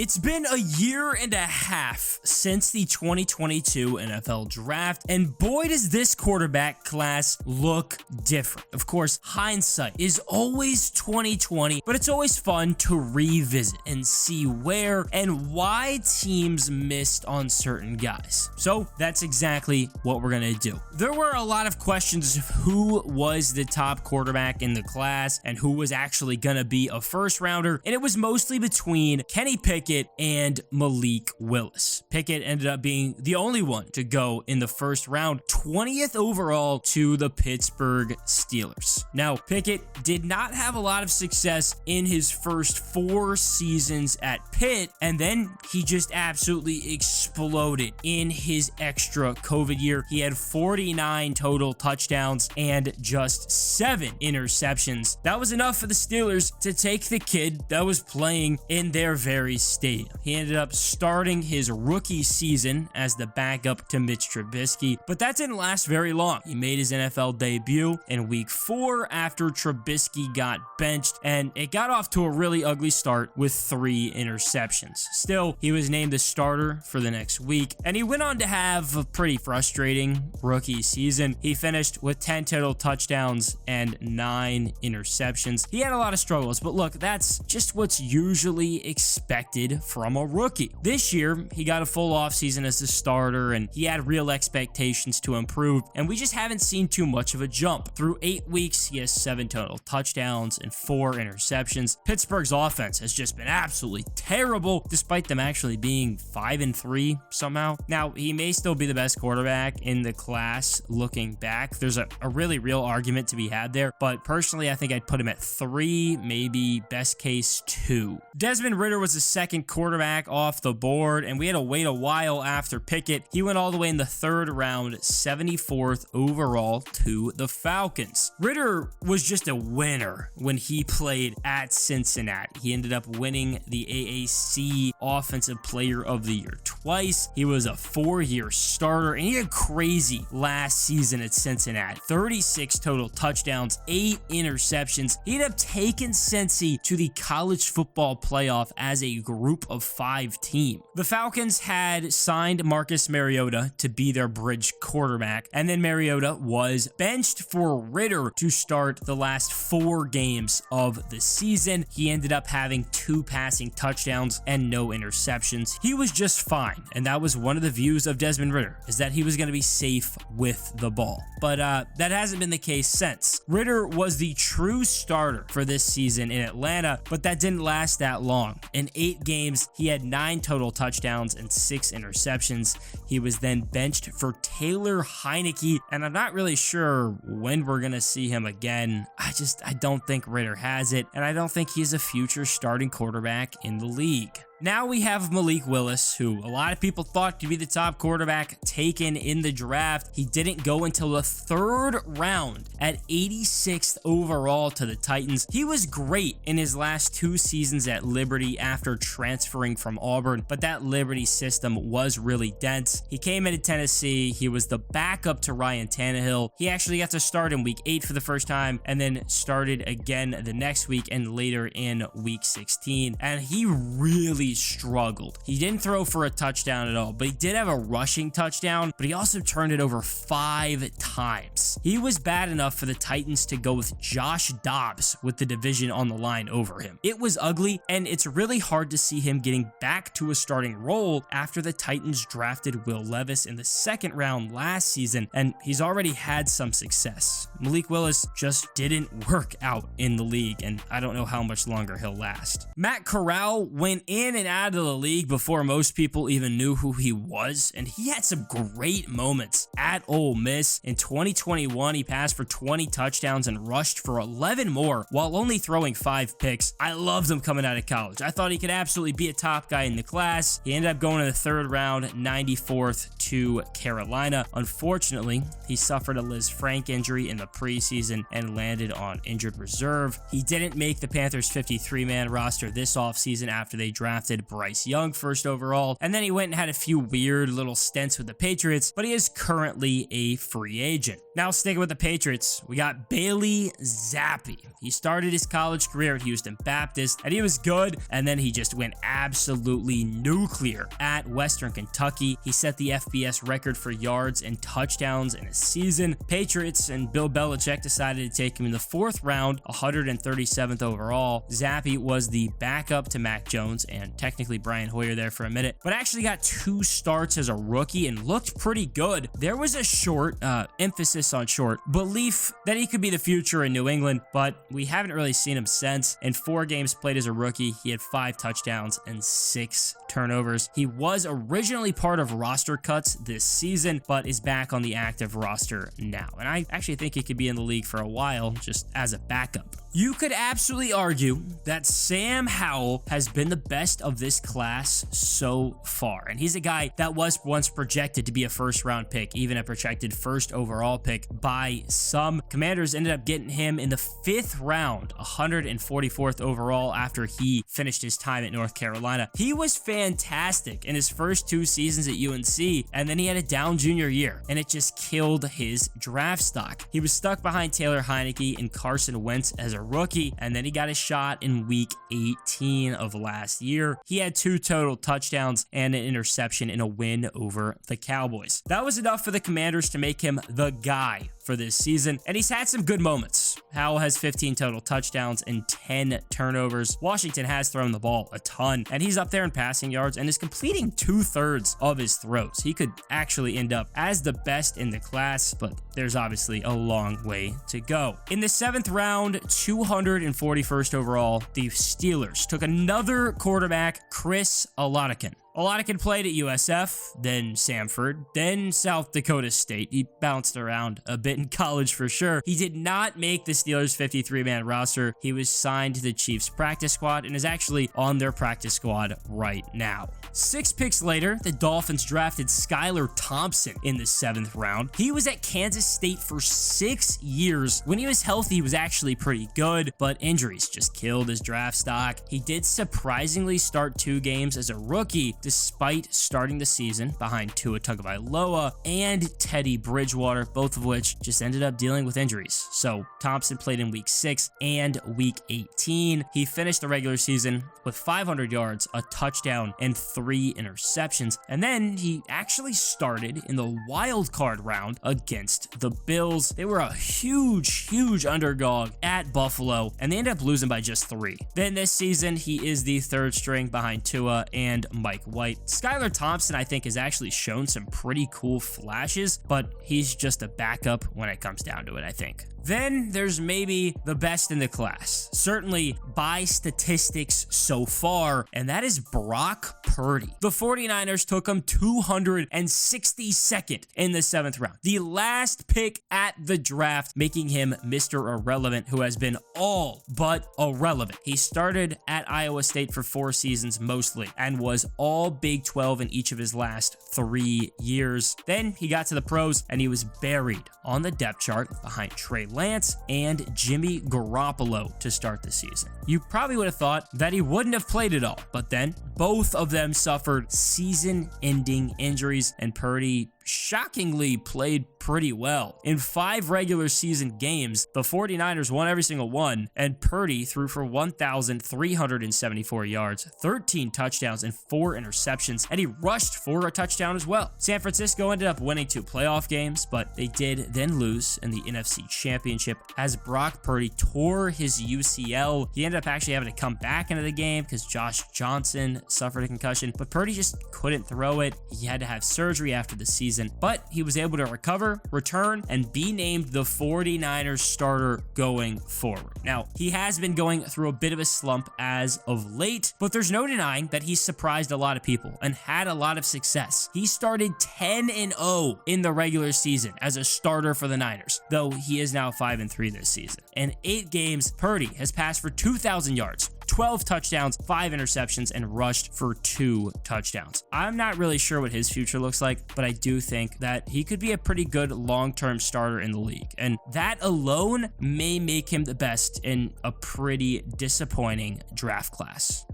It's been a year and a half since the 2022 NFL Draft, and boy does this quarterback class look different. Of course, hindsight is always 2020, but it's always fun to revisit and see where and why teams missed on certain guys. So that's exactly what we're gonna do. There were a lot of questions of who was the top quarterback in the class and who was actually gonna be a first rounder, and it was mostly between Kenny Pickett and Malik Willis. Pickett ended up being the only one to go in the first round, 20th overall to the Pittsburgh Steelers. Now, Pickett did not have a lot of success in his first 4 seasons at Pitt, and then he just absolutely exploded in his extra COVID year. He had 49 total touchdowns and just 7 interceptions. That was enough for the Steelers to take the kid that was playing in their very stadium. He ended up starting his rookie season as the backup to Mitch Trubisky, but that didn't last very long. He made his NFL debut in week 4 after Trubisky got benched, and it got off to a really ugly start with 3 interceptions. Still, he was named the starter for the next week, and he went on to have a pretty frustrating rookie season. He finished with 10 total touchdowns and 9 interceptions. He had a lot of struggles, but look, that's just what's usually expected from a rookie. This year, he got a full offseason as a starter, and he had real expectations to improve, and we just haven't seen too much of a jump. Through 8 weeks, he has 7 total touchdowns and 4 interceptions. Pittsburgh's offense has just been absolutely terrible, despite them actually being 5-3 somehow. Now, he may still be the best quarterback in the class looking back. There's a really real argument to be had there, but personally, I think I'd put him at 3, maybe best case 2. Desmond Ritter was the second quarterback off the board, and we had to wait a while after Pickett. He went all the way in the 3rd round, 74th overall to the Falcons. Ritter was just a winner when he played at Cincinnati. He ended up winning the AAC Offensive Player of the Year twice. He was a 4-year starter, and he had crazy last season at Cincinnati. 36 total touchdowns, 8 interceptions. He ended up taking Cincy to the college football playoff as a group of 5 team. The Falcons had signed Marcus Mariota to be their bridge quarterback, and then Mariota was benched for Ritter to start the last 4 games of the season. He ended up having 2 passing touchdowns and no interceptions. He was just fine, and that was one of the views of Desmond Ritter, is that he was going to be safe with the ball. But that hasn't been the case since. Ritter was the true starter for this season in Atlanta, but that didn't last that long. In 8 games, he had 9 total touchdowns and 6 interceptions. He was then benched for Taylor Heineke, and I'm not really sure when we're going to see him again. I don't think Ritter has it, and I don't think he's a future starting quarterback in the league. Now we have Malik Willis, who a lot of people thought to be the top quarterback taken in the draft. He didn't go until the 3rd round at 86th overall to the Titans. He was great in his last 2 seasons at Liberty after transferring from Auburn, but that Liberty system was really dense. He came into Tennessee. He was the backup to Ryan Tannehill. He actually got to start in week 8 for the first time, and then started again the next week and later in week 16, and he really struggled. He didn't throw for a touchdown at all, but he did have a rushing touchdown, but he also turned it over 5 times. He was bad enough for the Titans to go with Josh Dobbs with the division on the line over him. It was ugly, and it's really hard to see him getting back to a starting role after the Titans drafted Will Levis in the 2nd round last season, and he's already had some success. Malik Willis just didn't work out in the league, and I don't know how much longer he'll last. Matt Corral went in and out of the league before most people even knew who he was, and he had some great moments at Ole Miss. In 2021, he passed for 20 touchdowns and rushed for 11 more while only throwing 5 picks. I loved him coming out of college. I thought he could absolutely be a top guy in the class. He ended up going in the 3rd round, 94th to Carolina. Unfortunately, he suffered a Liz Frank injury in the preseason and landed on injured reserve. He didn't make the Panthers 53-man roster this offseason after they drafted drafted Bryce Young first overall, and then he went and had a few weird little stints with the Patriots, but he is currently a free agent. Now, sticking with the Patriots, we got Bailey Zappi. He started his college career at Houston Baptist, and he was good, and then he just went absolutely nuclear at Western Kentucky. He set the FBS record for yards and touchdowns in a season. Patriots and Bill Belichick decided to take him in the 4th round, 137th overall. Zappi was the backup to Mac Jones and technically Brian Hoyer there for a minute, but actually got 2 starts as a rookie and looked pretty good. There was a short, emphasis on short, belief that he could be the future in New England, but we haven't really seen him since. In 4 games played as a rookie, he had 5 touchdowns and 6 turnovers. He was originally part of roster cuts this season, but is back on the active roster now. And I actually think he could be in the league for a while, just as a backup. You could absolutely argue that Sam Howell has been the best of this class so far. And he's a guy that was once projected to be a 1st-round pick, even a projected 1st overall pick by some. Commanders ended up getting him in the 5th round, 144th overall after he finished his time at North Carolina. He was fantastic in his first 2 seasons at UNC, and then he had a down junior year, and it just killed his draft stock. He was stuck behind Taylor Heineke and Carson Wentz as a rookie, and then he got a shot in week 18 of last year. He had 2 total touchdowns and an interception in a win over the Cowboys. That was enough for the Commanders to make him the guy for this season, and he's had some good moments. Howell has 15 total touchdowns and 10 turnovers. Washington has thrown the ball a ton, and he's up there in passing yards and is completing 2/3 of his throws. He could actually end up as the best in the class, but there's obviously a long way to go. In the 7th round, 241st overall, the Steelers took another quarterback, Chris Oladikin. Oladikin played at USF, then Samford, then South Dakota State. He bounced around a bit in college for sure. He did not make the Steelers' 53-man roster. He was signed to the Chiefs practice squad and is actually on their practice squad right now. 6 picks later, the Dolphins drafted Skyler Thompson in the 7th round. He was at Kansas State for 6 years. When he was healthy, he was actually pretty good, but injuries just killed his draft stock. He did surprisingly start 2 games as a rookie, despite starting the season behind Tua Tagovailoa and Teddy Bridgewater, both of which just ended up dealing with injuries. So Thompson played in week 6 and week 18. He finished the regular season with 500 yards, a touchdown, and 3 interceptions. And then he actually started in the wild card round against the Bills. They were a huge underdog at Buffalo, and they ended up losing by just 3. Then this season, he is the 3rd string behind Tua and Mike White. Skyler Thompson, I think, has actually shown some pretty cool flashes, but he's just a backup when it comes down to it, I think. Then there's maybe the best in the class, certainly by statistics so far, and that is Brock Purdy. The 49ers took him 262nd in the 7th round, the last pick at the draft, making him Mr. Irrelevant, who has been all but irrelevant. He started at Iowa State for 4 seasons mostly, and was all Big 12 in each of his last 3 years. Then he got to the pros, and he was buried on the depth chart behind Trey Lance and Jimmy Garoppolo to start the season. You probably would have thought that he wouldn't have played at all, but then both of them suffered season-ending injuries, and Purdy shockingly played pretty well. In 5 regular season games, the 49ers won every single one, and Purdy threw for 1,374 yards, 13 touchdowns, and 4 interceptions, and he rushed for a touchdown as well. San Francisco ended up winning 2 playoff games, but they did then lose in the NFC Championship as Brock Purdy tore his UCL. He ended up actually having to come back into the game because Josh Johnson suffered a concussion, but Purdy just couldn't throw it. He had to have surgery after the season, but he was able to recover, return, and be named the 49ers starter going forward. Now, he has been going through a bit of a slump as of late, but there's no denying that he surprised a lot of people and had a lot of success. He started 10-0 in the regular season as a starter for the Niners, though he is now 5-3 this season. In 8 games, Purdy has passed for 2,000 yards, 12 touchdowns, 5 interceptions, and rushed for 2 touchdowns. I'm not really sure what his future looks like, but I do think that he could be a pretty good long-term starter in the league, and that alone may make him the best in a pretty disappointing draft class.